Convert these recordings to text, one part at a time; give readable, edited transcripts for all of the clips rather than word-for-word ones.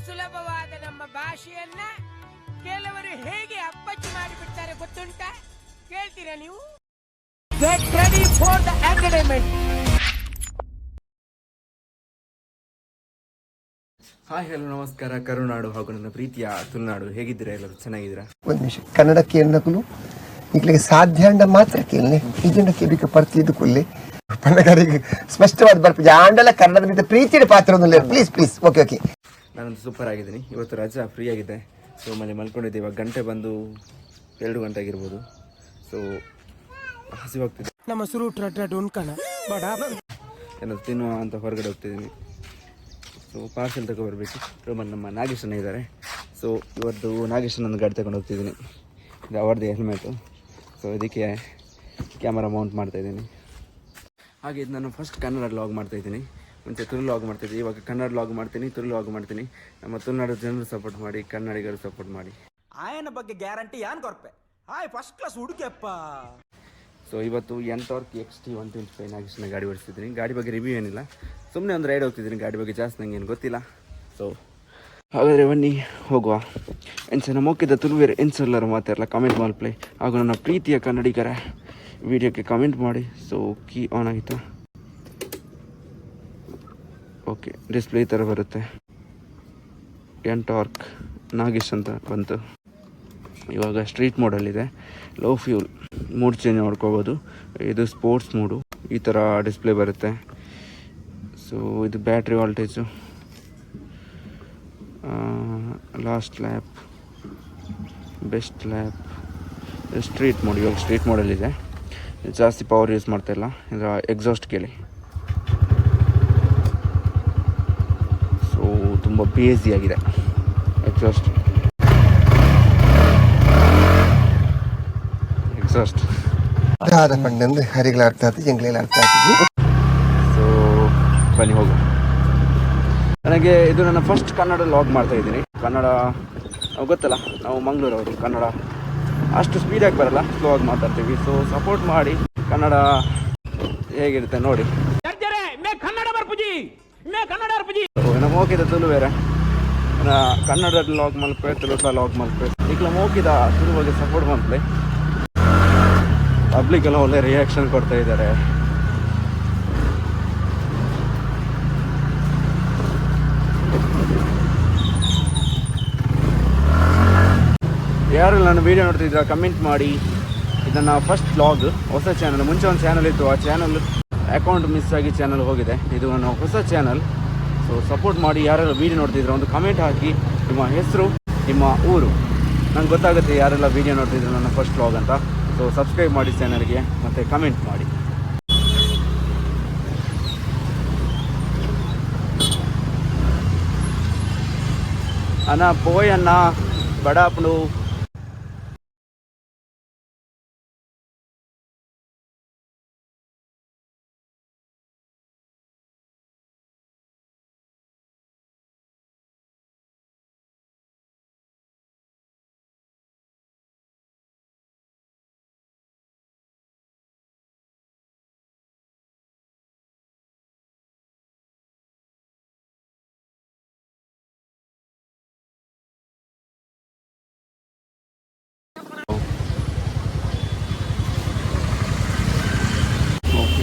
ಸುಲಭವಾದ ನಮ್ಮ ಭಾಷೆಯನ್ನ ಕೆಲವರು ಹೇಗೆ ಅಪ್ಪಚ್ಚಿ ಮಾಡಿಬಿಡ್ತಾರೆ ಗೊತ್ತುಂಟ? ಕೇಳ್ತೀರಾ ನೀವು? Get ready for the entertainment. Hi hello ನಮಸ್ಕಾರ. ಕರುನಾಡು ಹಾಗೂ ನನ್ನ ಪ್ರೀತಿಯ ತುಳುನಾಡು, ಹೇಗಿದ್ದೀರಾ? ಎಲ್ಲರೂ ಚೆನ್ನಾಗಿದ್ದೀರಾ? ಒಂದು ನಿಮಿಷ, ಕನ್ನಡಕ್ಕೆ ಎನ್ನಕಲು ಈಗಲಿಗೆ ಸಾಧ್ಯ ಅಂಡ ಮಾತ್ರ ಕೇಳನೆ ಇದಕ್ಕೆ ಬಿಕ್ಕ ಬರ್ತಿದ್ದು ಕೊಲ್ಲಿ ಪನ್ನಗಾರಿಗೆ ಸ್ಪಷ್ಟವಾದ ಬರ್ಪು ಆಂಡಲ ಕನ್ನಡದ మీద ಪ್ರೀತಿಯ ಪಾತ್ರ ಒಂದು ಪ್ಲೀಸ್ ಪ್ಲೀಸ್. ಓಕೆ ಓಕೆ, ನಾನಂತೂ ಸೂಪರ್ ಆಗಿದ್ದೀನಿ. ಇವತ್ತು ರಜಾ, ಫ್ರೀ ಆಗಿದೆ. ಸೊ ಮನೆ ಮಲ್ಕೊಂಡಿದ್ದೆ. ಇವಾಗ ಗಂಟೆ ಬಂದು 2 ಗಂಟೆ ಆಗಿರ್ಬೋದು. ಸೊ ಹಸಿವಾಗ್ತಿದೆ. ನಮ್ಮ ಸುರು ಉಣ್ಕಣ ಬಡ ಏನಾದ್ರು ತಿನ್ನುವ ಅಂತ ಹೊರಗಡೆ ಹೋಗ್ತಿದ್ದೀನಿ. ಸೊ ಪಾರ್ಸೆಲ್ ತಗೊಬರ್ಬೇಕು. ರೂಮಲ್ಲಿ ನಮ್ಮ ನಾಗೇಶನ ಇದ್ದಾರೆ. ಸೊ ಇವತ್ತು ನಾಗೇಶನೊಂದು ಗಾಡಿ ತಗೊಂಡು ಹೋಗ್ತಿದ್ದೀನಿ. ಇದು ಅವರದೇ ಹೆಲ್ಮೆಟು. ಸೊ ಇದಕ್ಕೆ ಕ್ಯಾಮರಾ ಮೌಂಟ್ ಮಾಡ್ತಾಯಿದ್ದೀನಿ. ಹಾಗೆ ಇದು ನಾನು ಫಸ್ಟ್ ಕನ್ನಡ ಲಾಗ್ ಮಾಡ್ತಾಯಿದ್ದೀನಿ. ಮುಂಚೆ ತುಳು ಲಾಗ್ ಮಾಡ್ತಿದ್ದೆ, ಇವಾಗ ಕನ್ನಡ ಲಾಗ್ ಮಾಡ್ತೀನಿ, ತುಳು ಲಾಗ್ ಮಾಡ್ತೀನಿ. ನಮ್ಮ ತುಳುನಾಡು ಜನರು ಸಪೋರ್ಟ್ ಮಾಡಿ, ಕನ್ನಡಿಗರು ಸಪೋರ್ಟ್ ಮಾಡಿ. ಆಯನ ಬಗ್ಗೆ ಗ್ಯಾರಂಟಿ ಯಾನ್ ಕೊರ್ಪೆ ಆಯ್ ಫಸ್ಟ್ ಕ್ಲಾಸ್ ಹುಡುಗಪ್ಪ. ಸೊ ಇವತ್ತು Ntorq XT 125 ನಾಗೇಶನ ಗಾಡಿ ಓಡಿಸ್ತಿದ್ದೀನಿ. ಗಾಡಿ ಬಗ್ಗೆ ರಿವ್ಯೂ ಏನಿಲ್ಲ, ಸುಮ್ಮನೆ ಒಂದು ರೈಡ್ ಹೋಗ್ತಿದ್ದೀನಿ. ಗಾಡಿ ಬಗ್ಗೆ ಜಾಸ್ತಿ ನನಗೆ ಏನು ಗೊತ್ತಿಲ್ಲ. ಸೊ ಹಾಗಾದರೆ ಬನ್ನಿ ಹೋಗುವ. ಎನ್ಸನ ಮೋಕಿದ ತುಳುವೇರು ಎನ್ಸಲ್ಲರ ಮಾತೆಲ್ಲ ಕಮೆಂಟ್ ಮಾಡ್ಪ್ಲೇ. ಹಾಗೂ ನನ್ನ ಪ್ರೀತಿಯ ಕನ್ನಡಿಗರ ವಿಡಿಯೋಕ್ಕೆ ಕಮೆಂಟ್ ಮಾಡಿ. ಸೊ ಕೀ ಆನ್ ಆಗಿತ್ತಾ? ಓಕೆ, ಡಿಸ್ಪ್ಲೇ ಈ ಥರ ಬರುತ್ತೆ. Ntorq ನಾಗೇಶ್ ಅಂತ ಬಂತು. ಇವಾಗ ಸ್ಟ್ರೀಟ್ ಮೋಡಲ್ಲಿದೆ. ಲೋ ಫ್ಯೂಲ್ ಮೂಡ್ ಚೇಂಜ್ ಮಾಡ್ಕೋಬೋದು. ಇದು ಸ್ಪೋರ್ಟ್ಸ್ ಮೂಡು. ಈ ಥರ ಡಿಸ್ಪ್ಲೇ ಬರುತ್ತೆ. ಸೊ ಇದು ಬ್ಯಾಟ್ರಿ ವಾಲ್ಟೇಜು, ಲಾಸ್ಟ್ ಲ್ಯಾಪ್, ಬೆಸ್ಟ್ ಲ್ಯಾಪ್, ಸ್ಟ್ರೀಟ್ ಮೋಡ್. ಇವಾಗ ಸ್ಟ್ರೀಟ್ ಮೋಡಲ್ಲಿದೆ. ಜಾಸ್ತಿ ಪವರ್ ಯೂಸ್ ಮಾಡ್ತಾಯಿಲ್ಲ. ಇದರ ಎಕ್ಸಾಸ್ಟ್ ಕೇಳಿ. ಸೊ ತುಂಬ ಬೇಸಿಯಾಗಿದೆ ಎಕ್ಸಾಸ್ಟ್. ಆದ ಪಂಡಂದು ಹರಿಗಳು ಅರ್ಥ ಆಗ್ತದೆ, ಜಂಗ್ಲೆಲ್ಲ ಅರ್ಥ ಆಗ್ತದೆ. ಸೊ ಬನ್ನಿ ಹೋಗು. ನನಗೆ ಇದು ನನ್ನ ಫಸ್ಟ್ ಕನ್ನಡ ಲಾಗ್ ಮಾಡ್ತಾಯಿದ್ದೀನಿ. ಕನ್ನಡ ಗೊತ್ತಲ್ಲ, ನಾವು ಮಂಗಳೂರವರು. ಕನ್ನಡ ಅಷ್ಟು ಸ್ಪೀಡಾಗಿ ಬರಲ್ಲ, ಸ್ಲೋ ಆಗಿ ಮಾತಾಡ್ತೀವಿ. ಸೊ ಸಪೋರ್ಟ್ ಮಾಡಿ. ಕನ್ನಡ ಹೇಗಿರುತ್ತೆ ನೋಡಿ. ನಮ್ಮ ಹೋಗಿದ ತುಳು ಬೇರೆ ಕನ್ನಡ ಲಾಗ್ ಮಲ್ಪೆ, ತುಳು ಲಾಗ್ ಮಲ್ಪೆ. ಈಗ ನಮ್ಮ ಹೋಗಿದ ತುಳು ಬಗ್ಗೆ ಸಪೋರ್ಟ್ ಮಾಡ್ಲಿ. ಪಬ್ಲಿಕ್ ಎಲ್ಲ ಒಳ್ಳೆ ರಿಯಾಕ್ಷನ್ ಕೊಡ್ತಾ ಇದ್ದಾರೆ. ಯಾರು ನನ್ನ ವೀಡಿಯೋ ನೋಡ್ತಿದ್ದೀರಾ ಕಮೆಂಟ್ ಮಾಡಿ. ಇದನ್ನು ಫಸ್ಟ್ ವ್ಲಾಗ್, ಹೊಸ ಚಾನಲ್. ಮುಂಚೆ ಒಂದು ಚಾನಲ್ ಇತ್ತು, ಆ ಚಾನಲ್ ಅಕೌಂಟ್ ಮಿಸ್ ಆಗಿ ಚಾನಲ್ ಹೋಗಿದೆ. ಇದು ನನ್ನ ಹೊಸ ಚಾನಲ್. ಸೊ ಸಪೋರ್ಟ್ ಮಾಡಿ. ಯಾರೆಲ್ಲ ವೀಡಿಯೋ ನೋಡ್ತಿದ್ರು ಒಂದು ಕಮೆಂಟ್ ಹಾಕಿ, ನಿಮ್ಮ ಹೆಸರು, ನಿಮ್ಮ ಊರು. ನಂಗೆ ಗೊತ್ತಾಗುತ್ತೆ ಯಾರೆಲ್ಲ ವೀಡಿಯೋ ನೋಡ್ತಿದ್ರು ನನ್ನ ಫಸ್ಟ್ ವ್ಲಾಗ್ ಅಂತ. ಸೊ ಸಬ್ಸ್ಕ್ರೈಬ್ ಮಾಡಿ ಚಾನಲ್ಗೆ, ಮತ್ತು ಕಮೆಂಟ್ ಮಾಡಿ. ಅಣ್ಣ ಪೋಯ್ ಅಣ್ಣ ಬಡಾಪನು.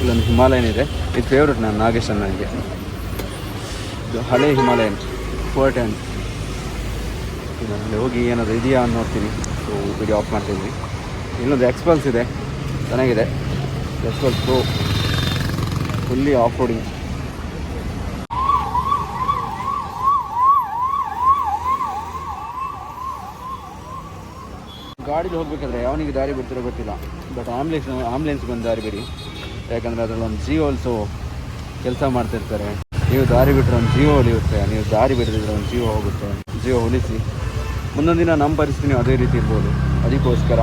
ಇಲ್ಲೊಂದು ಹಿಮಾಲಯನ್ ಇದೆ. ಇದು ಫೇವ್ರೆಟ್ ನಾನು ನಾಗೇಶನ್. ನನಗೆ ಇದು ಹಳೆ ಹಿಮಾಲಯನ್ 410. ಅಲ್ಲಿ ಹೋಗಿ ಏನಾದರೂ ಇದೆಯಾ ಅಂತ ನೋಡ್ತೀನಿ. ಸೊ ವಿಡಿಯೋ ಆಫ್ ಮಾಡ್ತಿದ್ವಿ. ಇನ್ನೊಂದು ಎಕ್ಸ್ಪಲ್ಸ್ ಇದೆ, ಚೆನ್ನಾಗಿದೆ. ಎಕ್ಸ್ಪಲ್ಸ್ ಪ್ರೋ, ಫುಲ್ಲಿ ಆಫ್ ರೋಡಿಂಗ್. ಗಾಡೀಲಿ ಹೋಗ್ಬೇಕಾದ್ರೆ ಅವನಿಗೆ ದಾರಿ ಬಿಡ್ತಿರೋ ಗೊತ್ತಿಲ್ಲ. ಬಟ್ ಆಂಬ್ಯುಲೆನ್ಸ್ಗೆ ಒಂದು ದಾರಿ ಬಿಡಿ. ಯಾಕಂದರೆ ಅದರಲ್ಲಿ ಒಂದು ಜೀವ ಆಲ್ಸೋ ಕೆಲಸ ಮಾಡ್ತಿರ್ತಾರೆ. ನೀವು ದಾರಿ ಬಿಟ್ಟರೆ ಒಂದು ಜೀವ ಉಳಿಯುತ್ತೆ, ನೀವು ದಾರಿ ಬಿಡದಿದ್ರೆ ಒಂದು ಜೀವ ಹೋಗುತ್ತೆ. ಜೀವ ಉಳಿಸಿ. ಮುಂದೊಂದು ದಿನ ನಮ್ಮ ಪರಿಸ್ಥಿತಿ ಅದೇ ರೀತಿ ಇರ್ಬೋದು. ಅದಕ್ಕೋಸ್ಕರ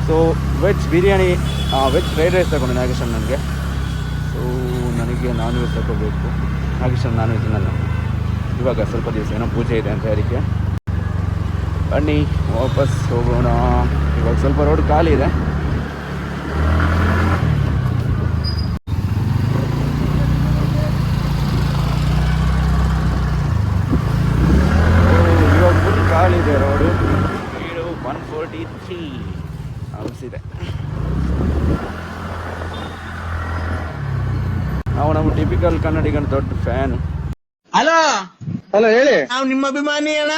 so veg biryani, veg fried rice ತಗೊಂಡು ನಾಗೇಶನ್ ನನಗೆ. ಸೊ ನನಗೆ ನಾನ್ ವೆಜ್ ತಗೋಬೇಕು. ನಾಗೇಶನ್ ನಾನ್ ವೆಜ್ ನನ್ನ ಇವಾಗ ಸ್ವಲ್ಪ ದಿವಸ ಏನೋ ಪೂಜೆ ಇದೆ ಅಂತ ಅದಕ್ಕೆ. ಬನ್ನಿ ವಾಪಸ್ ಹೋಗೋಣ. ಇವಾಗ ಸ್ವಲ್ಪ ರೋಡ್ ಖಾಲಿ ಇದೆ. ಹೌಸ್ ಇದೆ. ನಾವು ನಮ್ಮ ಟಿಪಿಕಲ್ ಕನ್ನಡಿಗನ ದೊಡ್ಡ ಫ್ಯಾನು. ಹಲೋ ಹಲೋ ಹೇಳಿ. ನಾವು ನಿಮ್ಮ ಅಭಿಮಾನಿ ಅಣ್ಣ,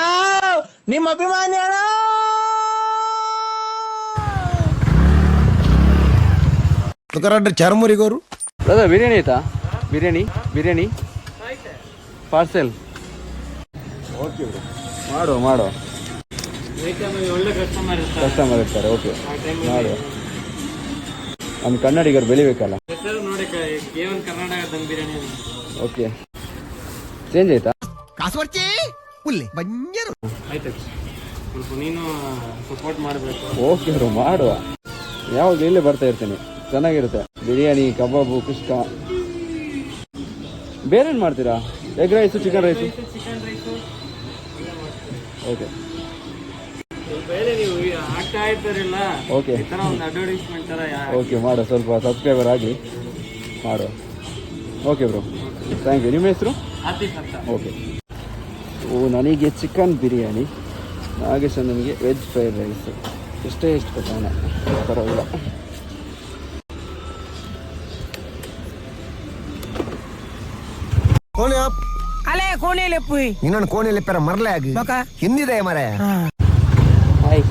ನಿಮ್ಮ ಅಭಿಮಾನಿ ಅಣ್ಣ. ಚರ್ಮುರಿಗೋರು ಬ್ರದರ್ ಬಿರಿಯಾನಿ ಆಯ್ತಾ? ಬಿರಿಯಾನಿ ಪಾರ್ಸೆಲ್. ಓಕೆ ಬ್ರೋ, ಮಾಡುವ ಒಳ್ಳೆ ಕಸ್ಟಮರ್ ಇರ್ತಾರೆ. ಓಕೆ ಮಾಡುವ. ನಮ್ಮ ಕನ್ನಡಿಗರು ಬೆಳಿಬೇಕಲ್ಲ. ಹೆಸರು ನೋಡಿ ಕೇವಲ ಕರ್ನಾಟಕ ದಮ್ ಬಿರಿಯಾನಿ. ಓಕೆ, ಚೇಂಜ್ ಆಯ್ತಾ? ಕಾಸುವರ್ಚಿ ಉಲ್ಲೆ ಬಂಜರು ಆಯ್ತು, ಸ್ವಲ್ಪ ನೀನು ಸಪೋರ್ಟ್ ಮಾಡಬೇಕು. ಓಕೆ ಬ್ರೋ, ಮಾಡುವ. ಯಾವಾಗ ಇಲ್ಲೇ ಬರ್ತಾ ಇರ್ತೀನಿ, ಚೆನ್ನಾಗಿರುತ್ತೆ. ಬಿರಿಯಾನಿ, ಕಬಾಬು, ಕುಷ್ಕಾ. ಬೇರೇನು ಮಾಡ್ತೀರಾ? Egg rice, chicken rice. Okay ಬೇರೆ ನೀವು ಆಗ್ತಾ ಇರ್ತಾರಿಲ್ಲ, ಓಕೆ ಈ ಥರ ಒಂದು ಅಡ್ವರ್ಟೈಸ್ಮೆಂಟ್ ಥರ ಓಕೆ, ಮಾಡುವ. ಸ್ವಲ್ಪ ಸಬ್ಸ್ಕ್ರೈಬರ್ ಆಗಿ ಮಾಡುವ. Okay bro, thank you. ನಿಮ್ಮ ಹೆಸರು? ಆತಿಫ್ ಅಂತ. ಓಕೆ. ನನಗೆ ಚಿಕನ್ ಬಿರಿಯಾನಿ, ನಾಗೇಶ್ ನನಗೆ ವೆಜ್ ಫ್ರೈಡ್ ರೈಸು. ಎಷ್ಟು ಕೊಟ್ಟವನ, ಪರವಾಗಿಲ್ಲ. ಅಲೆ ಕೋಣೆಲೆ ಪುಯ್ ಇನ್ನೊಂದು ಕೋಣೆಯಲ್ಲಿ ಪೆರ ಮರಲೆ ಆಗಿ ಹಿಂದಿದೆ ಮರ. ಹಾಯ್.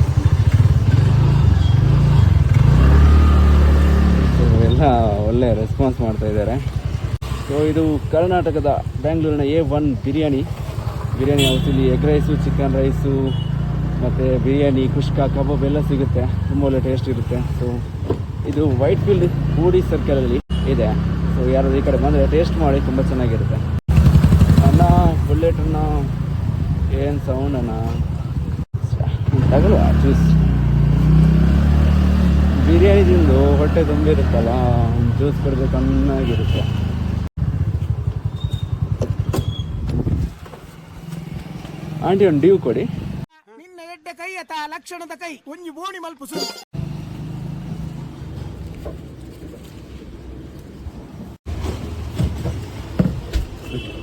ಎಲ್ಲ ಒಳ್ಳೆ ರೆಸ್ಪಾನ್ಸ್ ಮಾಡ್ತಾ ಇದ್ದಾರೆ. ಸೊ ಇದು ಕರ್ನಾಟಕದ ಬೆಂಗಳೂರಿನ A1 ಬಿರಿಯಾನಿ ಹೌಸ್. ಇಲ್ಲಿ ಎಗ್ ರೈಸು, ಚಿಕನ್ ರೈಸು ಮತ್ತು ಬಿರಿಯಾನಿ, ಕುಷ್ಕಾ, ಕಬಾಬ್ ಎಲ್ಲ ಸಿಗುತ್ತೆ. ತುಂಬ ಒಳ್ಳೆ ಟೇಸ್ಟ್ ಇರುತ್ತೆ. ಸೊ ಇದು ವೈಟ್ ಫೀಲ್ಡ್ ಹೂಡಿ ಸರ್ಕಲಲ್ಲಿ ಇದೆ. ಸೊ ಯಾರಾದರೂ ಈ ಕಡೆ ಬಂದರೆ ಟೇಸ್ಟ್ ಮಾಡಿ, ತುಂಬ ಚೆನ್ನಾಗಿರುತ್ತೆ. ಅಣ್ಣ ಬುಲೆಟ್ ಅಣ್ಣ, ಏನು ಸೌಂಡ್ ಅಣ್ಣ, ತಗೊಳ್ಳುವ ಜ್ಯೂಸ್. ಬಿರಿಯಾನಿ ತಿಂದು ಹೊಟ್ಟೆ ತುಂಬಿರುತ್ತಲ್ಲ, ಜ್ಯೂಸ್ ಕುಡಿದ್ರೆ ಚೆನ್ನಾಗಿರುತ್ತೆ. ಆಂಟಿ ಒಂದು ಡ್ಯೂ ಕೊಡಿ. ನಿನ್ನ ಎಡ್ಡೆ ಕೈ ಅತ ಲಕ್ಷಣದ ಕೈ ಒಂಜಿ ಬೋಣಿ ಮಲ್ಪು ಸುರು.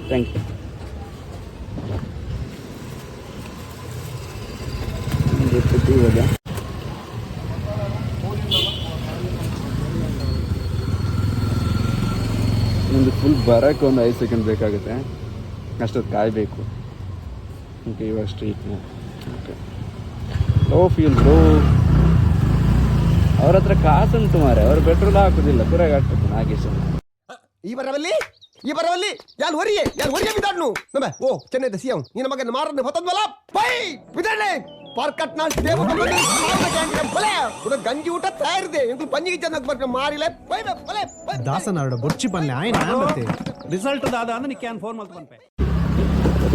Thank you. ಇವಾಗ ಒಂದು ಫುಲ್ ಬರೋಕ್ಕೆ ಒಂದು 5 ಸೆಕೆಂಡ್ ಬೇಕಾಗುತ್ತೆ, ಅಷ್ಟೊತ್ತು ಕಾಯಬೇಕು. ಓಕೆ, ಇವಾಗ street. Okay, low fuel bro. ಅವ್ರ ಹತ್ರ ಕಾಸು ಉಂಟು ಮಾರೆ, ಅವ್ರು ಪೆಟ್ರೋಲ್ ಹಾಕೋದಿಲ್ಲ, ಕುರಾಗ ಹಾಕ್ಬೇಕು. ನಾಗೇಶ್ ಈ ಬರವಲ್ಲಿ ಯಾರು ಹೊರಿಯೇ ಬಿದ್ದಾಡ್ನು ನಮ್ಮ ಓ ಚೆನ್ನೈದ ಸಿಎಂ ನಿನ್ನ ಮಗನ ಮಾರನ್ನು ಹೊತ್ತದ್ವಲ್ಲ ಬೈ ಬಿದ್ದಾಡ್ನೆ ಪಾರ್ಕಟ್ ನಾಲ್ ದೇವ ಬಲೆ ಉಡ ಗಂಜಿ ಊಟ ತಯಾರಿದೆ ಎಂದು ಪಂಜಿಗೆ ಚೆನ್ನಾಗಿ ಬರ್ಕ ಮಾರಿಲೆ ಬೈ ಬಲೆ ದಾಸನಾಡ ಬೊಚ್ಚಿ ಪಲ್ಲೆ ಆಯ್ನ ಮತ್ತೆ ರಿಸಲ್ಟ್ ದಾದ ಅಂದ್ರೆ ನಿಕ್ಕೆ ಫೋನ್ ಮಾಡ್ತು ಬಂಪೆ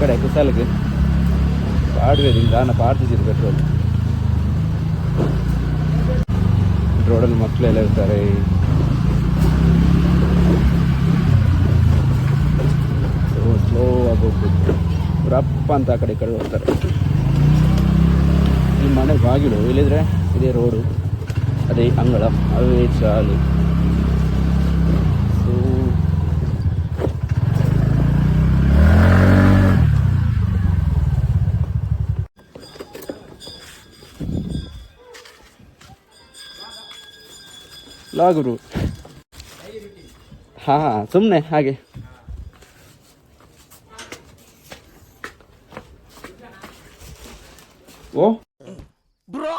ಕಡೆ ಕುಸಾಲಿಗೆ ಪಾಡ್ವೇದಿಂದ ನಾನು ಪಾಡ್ತಿದ್ದೀನಿ ಪೆಟ್ರೋಲ್. ರೋಡಲ್ಲಿ ಮಕ್ಕಳೆಲ್ಲ ಇರ್ತಾರೆ. ಸ್ಲೋ ಆಗಿ ಹೋಗ್ಬೇಕು, ರಪ್ಪ ಅಂತ ಆ ಕಡೆ ಈ ಕಡೆ ಹೋಗ್ತಾರೆ. ಈ ಮನೆ ಬಾಗಿಲು ಇಲ್ಲಿದ್ರೆ ಇದೇ ರೋಡು, ಅದೇ ಅಂಗಳ, ಅವೇ ಚಾಲು. ಸೊ ಲಾಗುರು ಹಾಂ ಸುಮ್ಮನೆ ಹಾಗೆ. ಓ ಬ್ರೋ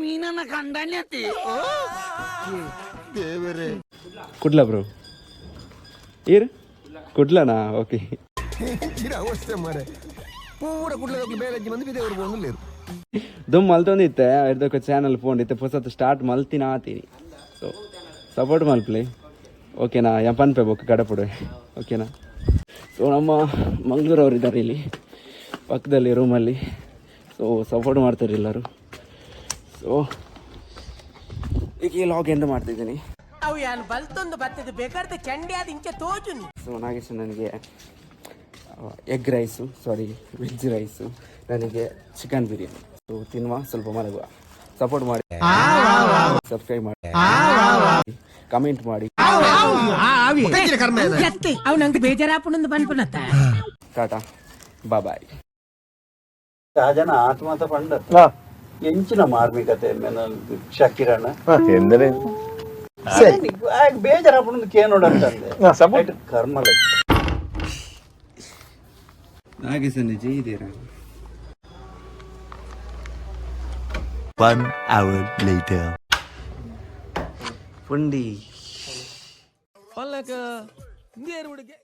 ಮೀನನ್ನ ಕಂಡಾನ್ಯತಿ ದೇವರೇ ಕುಡ್ಲ ಬ್ರೋ, ಇರ್ ಕುಡ್ಲನಾ? ಓಕೆ, ಅವಸ್ಥೆ ಮಾರೆ ಪೂರ ಕುಡ್ಲಕ್ಕೆ ಬೇರೆ ಮಂದಿ ಬಿದೆ ಅವ್ರು ಒಂದು ಲೇರು ದುಮ್ ಮಲ್ತೊಂದಿತ್ತೆ ಇರ್ದಕ್ಕೆ ಚಾನಲ್ ಫೋನ್ ಇತ್ತೆ ಪುಸತ್ ಸ್ಟಾರ್ಟ್ ಮಲ್ತಿನ ಆತೀನಿ. ಸೊ ಸಪೋರ್ಟ್ ಮಲ್ಪ್ಲಿ ಓಕೆನಾ? ಎಂಪನ್ಪೆ ಬೊಕ್ಕ ಕಡಪುಡೆ ಓಕೆನಾ? ಸೊ ನಮ್ಮ ಮಂಗಳೂರವ್ರು ಇದ್ದಾರೆ ಇಲ್ಲಿ ಪಕ್ಕದಲ್ಲಿ ರೂಮಲ್ಲಿ. ಸೊ ಸಪೋರ್ಟ್ ಮಾಡ್ತಾರೆ ಎಲ್ಲರೂ. ಸೊ ಈಗ ಈ ಲಾಗ್ ಎಂಡ್ ಮಾಡ್ತಿದ್ದೀನಿ. ಅವು ಯಾನ್ ಬಲ್ತೊಂದು ಬರ್ತದೆ ಬೇಕಾದ್ರೆ ಚಂಡಿ ಆದ ಇಂಚೆ ತೋಜುನಿ. ಸೊ ನಾಗೇಶ್ ನನಗೆ ಎಗ್ ರೈಸು ವೆಜ್ ರೈಸು, ನನಗೆ ಚಿಕನ್ ಬಿರಿಯಾನಿ. ಸೊ ತಿನ್ನುವ, ಸ್ವಲ್ಪ ಮಲಗುವ. ಸಪೋರ್ಟ್ ಮಾಡಿ, ಸಬ್ಸ್ಕ್ರೈಬ್ ಮಾಡಿ, ಕಮೆಂಟ್ ಮಾಡಿ. ಅವು ನಂಗೆ ಬೇಜಾರಾಪುಣಂದು ಬಂದ್ಪುನತ್ತ ಟಾಟಾ ಬಾಯ್. ರಾಜನ ಆತ್ಮಹತ್ಯೆ ಪಂಡ ಎಂಚಿನ ಮಾರ್ಮಿಕತೆ ಶಕಿರಣ ಎಂದರೆ ಬೇಜಾರಾಗ್ಬಿಟ್ಟು ಕೇಳೋಡಂತಂದೆ ಕರ್ಮಲ ಹಾಗೆ ಸರ್ ನಿಜ ಇದೀರಾ. 1 hour later. ಪುಂಡಿ ಹೊಲಕ ನೀರು ಹುಡುಗೆ